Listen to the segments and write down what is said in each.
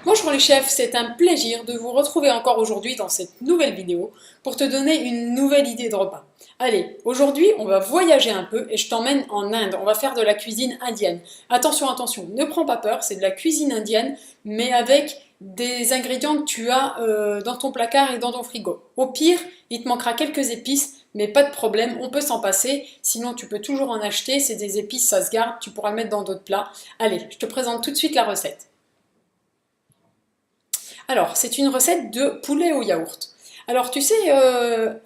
Bonjour les chefs, c'est un plaisir de vous retrouver encore aujourd'hui dans cette nouvelle vidéo pour te donner une nouvelle idée de repas. Allez, aujourd'hui on va voyager un peu et je t'emmène en Inde, on va faire de la cuisine indienne. Attention, attention, ne prends pas peur, c'est de la cuisine indienne mais avec des ingrédients que tu as dans ton placard et dans ton frigo. Au pire, il te manquera quelques épices mais pas de problème, on peut s'en passer, sinon tu peux toujours en acheter, c'est des épices, ça se garde, tu pourras le mettre dans d'autres plats. Allez, je te présente tout de suite la recette. Alors, c'est une recette de poulet au yaourt. Alors, tu sais,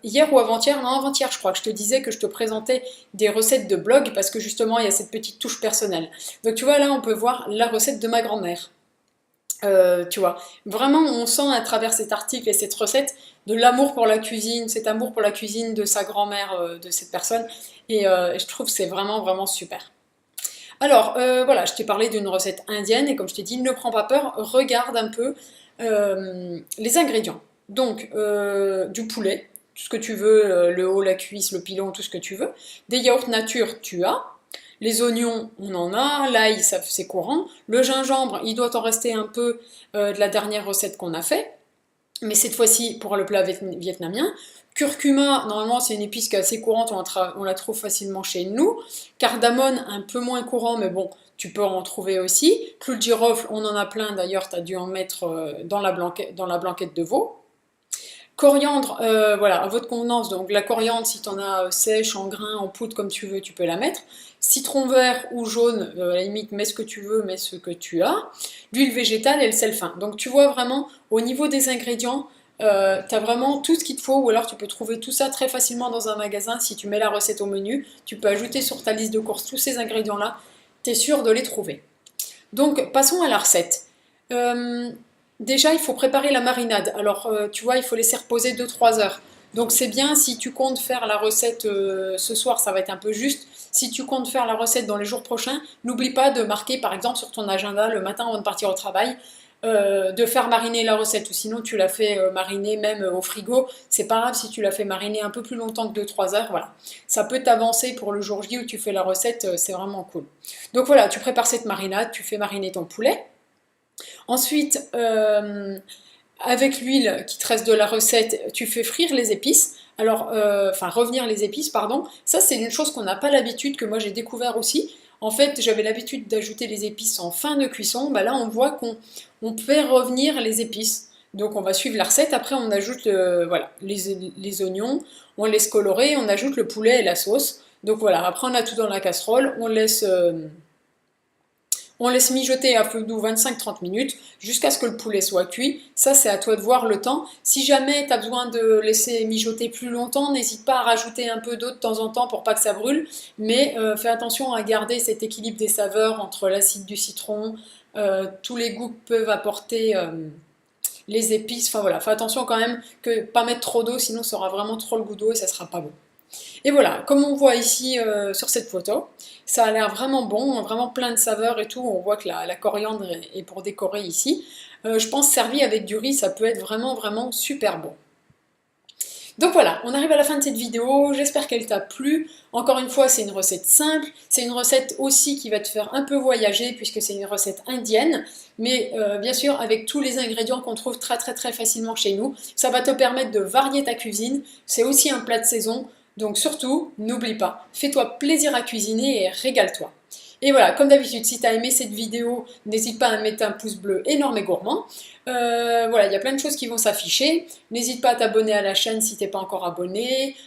hier ou avant-hier, non, avant-hier, je crois que je te disais que je te présentais des recettes de blog parce que justement, il y a cette petite touche personnelle. Donc, tu vois, là, on peut voir la recette de ma grand-mère. Tu vois, vraiment, on sent à travers cet article et cette recette de l'amour pour la cuisine, cet amour pour la cuisine de sa grand-mère, de cette personne. Et je trouve que c'est vraiment, vraiment super. Alors, voilà, je t'ai parlé d'une recette indienne et comme je t'ai dit, ne prends pas peur, regarde un peu les ingrédients. Donc, du poulet, tout ce que tu veux, le haut, la cuisse, le pilon, tout ce que tu veux. Des yaourts nature, tu as. Les oignons, on en a. L'ail, c'est courant. Le gingembre, il doit en rester un peu de la dernière recette qu'on a fait, mais cette fois-ci pour le plat vietnamien. Curcuma, normalement c'est une épice qui est assez courante, on la trouve facilement chez nous. Cardamone, un peu moins courant, mais bon, tu peux en trouver aussi. Clou de girofle, on en a plein, d'ailleurs tu as dû en mettre dans la blanquette de veau. Coriandre, voilà, à votre convenance, donc la coriandre, si tu en as sèche, en grain, en poudre, comme tu veux, tu peux la mettre. Citron vert ou jaune, à la limite, mets ce que tu veux, mets ce que tu as. L'huile végétale et le sel fin. Donc tu vois vraiment, au niveau des ingrédients, tu as vraiment tout ce qu'il te faut, ou alors tu peux trouver tout ça très facilement dans un magasin. Si tu mets la recette au menu, tu peux ajouter sur ta liste de courses tous ces ingrédients-là, tu es sûr de les trouver. Donc passons à la recette. Euh, Déjà, il faut préparer la marinade. Alors, tu vois, il faut laisser reposer 2-3 heures. Donc, c'est bien si tu comptes faire la recette ce soir, ça va être un peu juste. Si tu comptes faire la recette dans les jours prochains, n'oublie pas de marquer, par exemple, sur ton agenda le matin avant de partir au travail, de faire mariner la recette. Ou sinon, tu la fais mariner même au frigo. C'est pas grave si tu la fais mariner un peu plus longtemps que 2-3 heures. Voilà. Ça peut t'avancer pour le jour J où tu fais la recette, c'est vraiment cool. Donc voilà, tu prépares cette marinade, tu fais mariner ton poulet. Ensuite, avec l'huile qui te reste de la recette, tu fais frire les épices. Alors, enfin, revenir les épices, pardon. Ça, c'est une chose qu'on n'a pas l'habitude, que moi j'ai découvert aussi. En fait, j'avais l'habitude d'ajouter les épices en fin de cuisson. Bah là, on voit qu'on fait revenir les épices. Donc, on va suivre la recette. Après, on ajoute voilà, les oignons, on laisse colorer, on ajoute le poulet et la sauce. Donc voilà, après, on a tout dans la casserole. On laisse mijoter à feu doux 25-30 minutes jusqu'à ce que le poulet soit cuit. Ça, c'est à toi de voir le temps. Si jamais tu as besoin de laisser mijoter plus longtemps, n'hésite pas à rajouter un peu d'eau de temps en temps pour pas que ça brûle. Mais fais attention à garder cet équilibre des saveurs entre l'acide du citron, tous les goûts que peuvent apporter les épices. Enfin voilà, fais attention quand même que pas mettre trop d'eau, sinon ça aura vraiment trop le goût d'eau et ça sera pas bon. Et voilà, comme on voit ici sur cette photo, ça a l'air vraiment bon, vraiment plein de saveurs et tout. On voit que la coriandre est pour décorer ici. Je pense servi avec du riz, ça peut être vraiment, vraiment super bon. Donc voilà, on arrive à la fin de cette vidéo, j'espère qu'elle t'a plu. Encore une fois, c'est une recette simple, c'est une recette aussi qui va te faire un peu voyager puisque c'est une recette indienne, mais bien sûr avec tous les ingrédients qu'on trouve très très très facilement chez nous. Ça va te permettre de varier ta cuisine, c'est aussi un plat de saison, donc surtout, n'oublie pas, fais-toi plaisir à cuisiner et régale-toi. Et voilà, comme d'habitude, si tu as aimé cette vidéo, n'hésite pas à mettre un pouce bleu énorme et gourmand. Voilà, il y a plein de choses qui vont s'afficher. N'hésite pas à t'abonner à la chaîne si tu n'es pas encore abonné.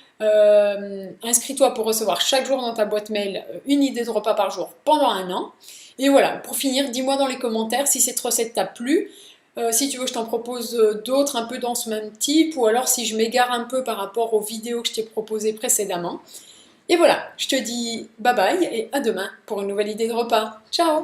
Inscris-toi pour recevoir chaque jour dans ta boîte mail une idée de repas par jour pendant un an. Et voilà, pour finir, dis-moi dans les commentaires si cette recette t'a plu. Si tu veux, je t'en propose d'autres un peu dans ce même type, ou alors si je m'égare un peu par rapport aux vidéos que je t'ai proposées précédemment. Et voilà, je te dis bye bye et à demain pour une nouvelle idée de repas. Ciao!